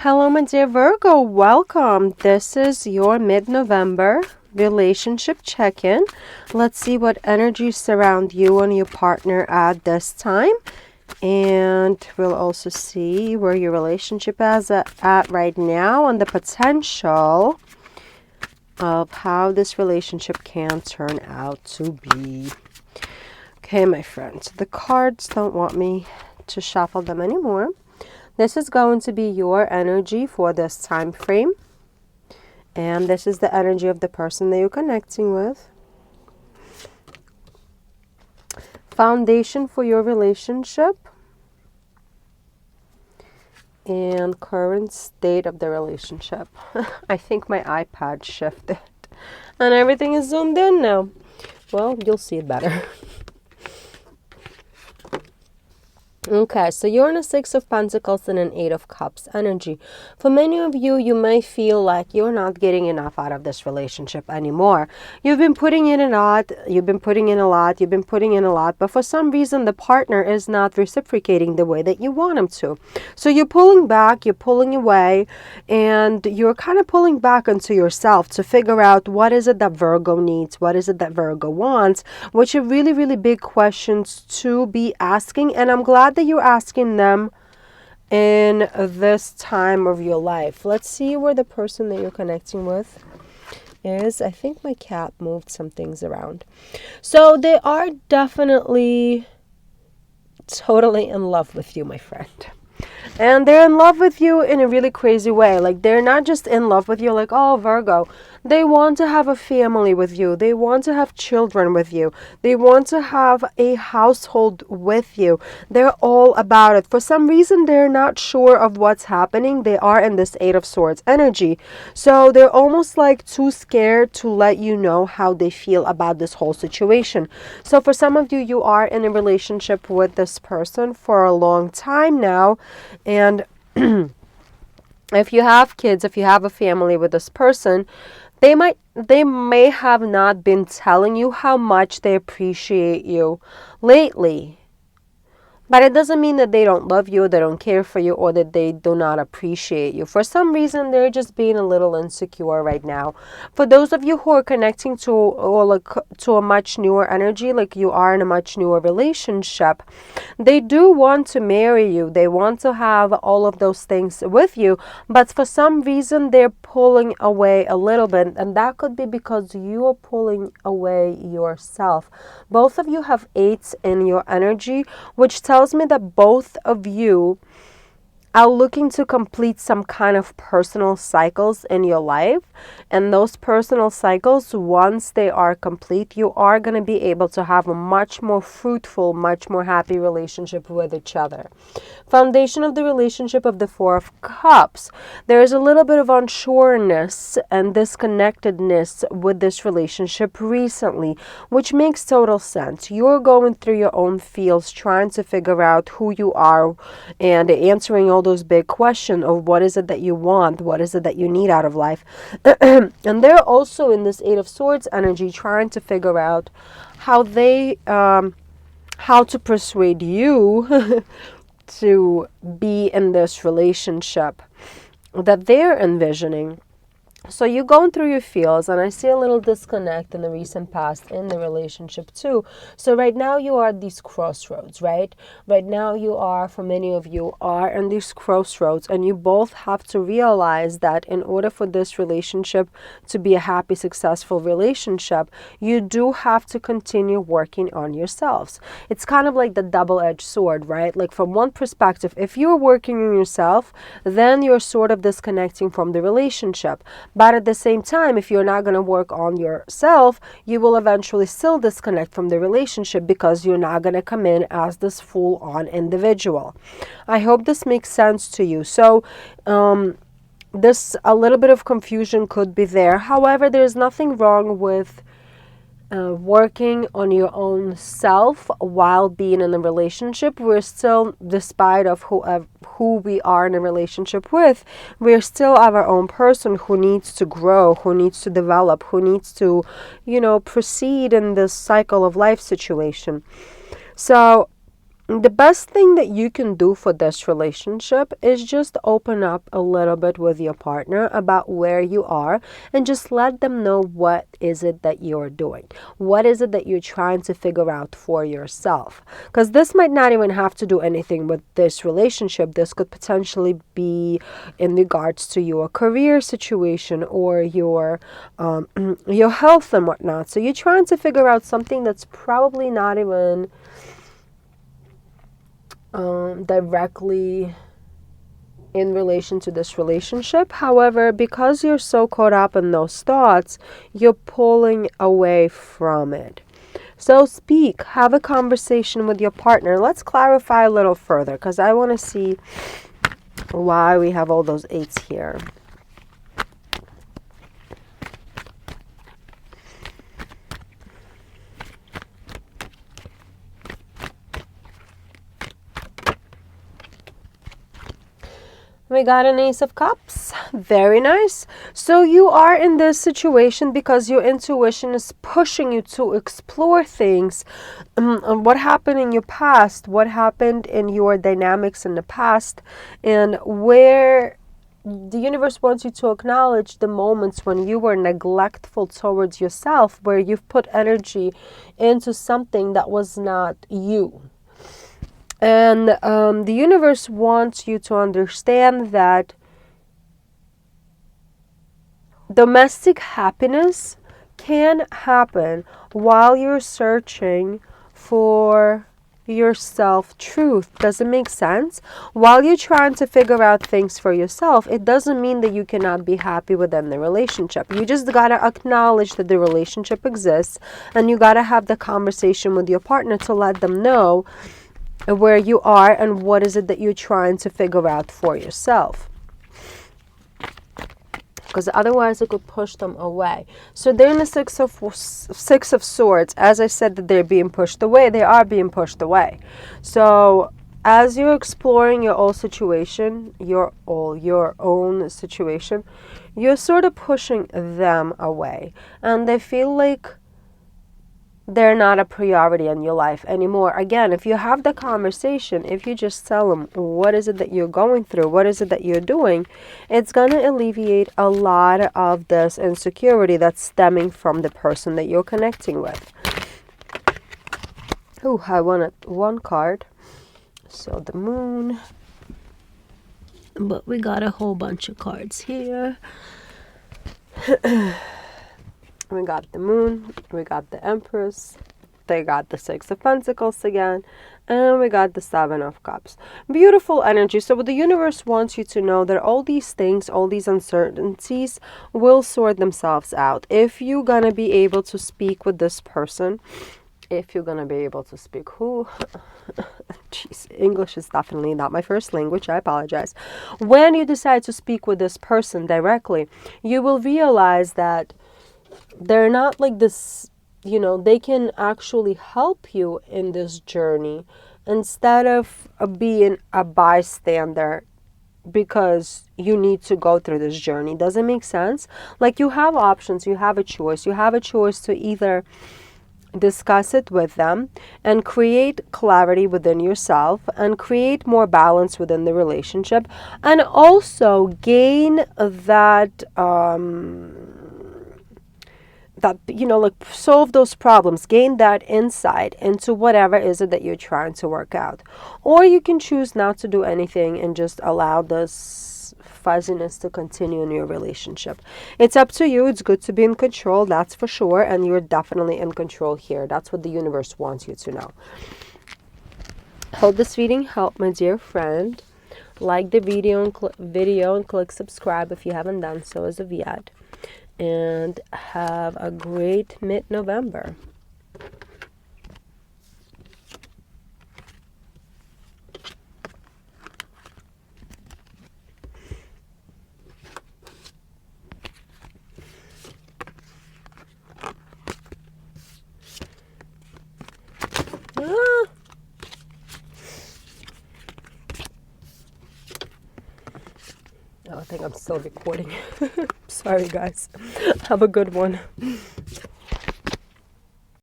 Hello, my dear Virgo. Welcome. This is your mid-November relationship check-in. Let's see what energies surround you and your partner at this time. And we'll also see where your relationship is at right now and the potential of how this relationship can turn out to be. Okay, my friends. The cards don't want me to shuffle them anymore. This is going to be your energy for this time frame. And this is the energy of the person that you're connecting with. Foundation for your relationship. And current state of the relationship. I think my iPad shifted. And everything is zoomed in now. Well, you'll see it better. Okay, so you're in a Six of Pentacles and an Eight of Cups energy. For many of you, you may feel like you're not getting enough out of this relationship anymore. You've been putting in a lot, you've been putting in a lot, but for some reason the partner is not reciprocating the way that you want him to. So you're pulling back, you're pulling away, and you're kind of pulling back into yourself to figure out what is it that Virgo needs, what is it that Virgo wants, which are really, really big questions to be asking, and I'm glad that you're asking them in this time of your life. Let's see where the person that you're connecting with is. I think my cat moved some things around. So they are definitely totally in love with you, my friend. And they're in love with you in a really crazy way. Like, they're not just in love with you like, oh, Virgo. They want to have a family with you. They want to have children with you. They want to have a household with you. They're all about it. For some reason, they're not sure of what's happening. They are in this Eight of Swords energy. So they're almost like too scared to let you know how they feel about this whole situation. So for some of you, you are in a relationship with this person for a long time now. And if you have kids, if you have a family with this person, they may have not been telling you how much they appreciate you lately. But it doesn't mean that they don't love you, they don't care for you, or that they do not appreciate you. For some reason, they're just being a little insecure right now. For those of you who are connecting to a much newer energy, like you are in a much newer relationship, they do want to marry you. They want to have all of those things with you. But for some reason, they're pulling away a little bit. And that could be because you are pulling away yourself. Both of you have eights in your energy, which tells me that both of you are looking to complete some kind of personal cycles in your life. And those personal cycles, once they are complete, you are going to be able to have a much more fruitful, much more happy relationship with each other. Foundation of the relationship of the Four of Cups. There is a little bit of unsureness and disconnectedness with this relationship recently, which makes total sense. You're going through your own fields, trying to figure out who you are and answering all those big questions of what is it that you want, what is it that you need out of life. And they're also in this Eight of Swords energy trying to figure out how to persuade you to be in this relationship that they're envisioning. So you're going through your feels, and I see a little disconnect in the recent past in the relationship too. So right now you are at these crossroads, right? Right now you are, for many of you, are in these crossroads, and you both have to realize that in order for this relationship to be a happy, successful relationship, you do have to continue working on yourselves. It's kind of like the double-edged sword, right? Like, from one perspective, if you're working on yourself, then you're sort of disconnecting from the relationship. But at the same time, if you're not going to work on yourself, you will eventually still disconnect from the relationship because you're not going to come in as this full-on individual. I hope this makes sense to you. So, this a little bit of confusion could be there. However, there's nothing wrong with working on your own self while being in a relationship. We're still, despite of who we are in a relationship with, we're still our own person who needs to grow, who needs to develop, who needs to, proceed in this cycle of life situation. So the best thing that you can do for this relationship is just open up a little bit with your partner about where you are and just let them know what is it that you're doing. What is it that you're trying to figure out for yourself? Because this might not even have to do anything with this relationship. This could potentially be in regards to your career situation or your your health and whatnot. So you're trying to figure out something that's probably not even directly in relation to this relationship. However, because you're so caught up in those thoughts, you're pulling away from it. So speak, have a conversation with your partner. Let's clarify a little further because I want to see why we have all those eights here. We got an Ace of Cups. Very nice. So you are in this situation because your intuition is pushing you to explore things. What happened in your past, what happened in your dynamics in the past, and where the universe wants you to acknowledge the moments when you were neglectful towards yourself, where you've put energy into something that was not you. And the universe wants you to understand that domestic happiness can happen while you're searching for your self-truth. Does it make sense? While you're trying to figure out things for yourself, it doesn't mean that you cannot be happy within the relationship. You just got to acknowledge that the relationship exists, and you got to have the conversation with your partner to let them know where you are and what is it that you're trying to figure out for yourself, because otherwise it could push them away. So they're in the six of swords. As I said that they're being pushed away, they are being pushed away. So as you're exploring your own situation, your own situation, you're sort of pushing them away, and they feel like they're not a priority in your life anymore. Again, if you have the conversation, if you just tell them what is it that you're going through, what is it that you're doing, it's going to alleviate a lot of this insecurity that's stemming from the person that you're connecting with. Oh, I wanted one card. So the moon. But we got a whole bunch of cards here. We got the moon, we got the Empress, they got the Six of Pentacles again, and we got the Seven of Cups. Beautiful energy. So what the universe wants you to know that all these things, all these uncertainties will sort themselves out. If you're going to be able to speak with this person, Jeez, English is definitely not my first language. I apologize. When you decide to speak with this person directly, you will realize that they're not like this, they can actually help you in this journey instead of being a bystander because you need to go through this journey. Does it make sense? Like, you have options, you have a choice. You have a choice to either discuss it with them and create clarity within yourself and create more balance within the relationship, and also gain that solve those problems, gain that insight into whatever is it that you're trying to work out. Or you can choose not to do anything and just allow this fuzziness to continue in your relationship. It's up to you. It's good to be in control, that's for sure, and you're definitely in control here. That's what the universe wants you to know. Hope this reading helped, my dear friend. Like the video and click subscribe if you haven't done so as of yet. And have a great mid-November. I think I'm still recording. Sorry, guys. Have a good one.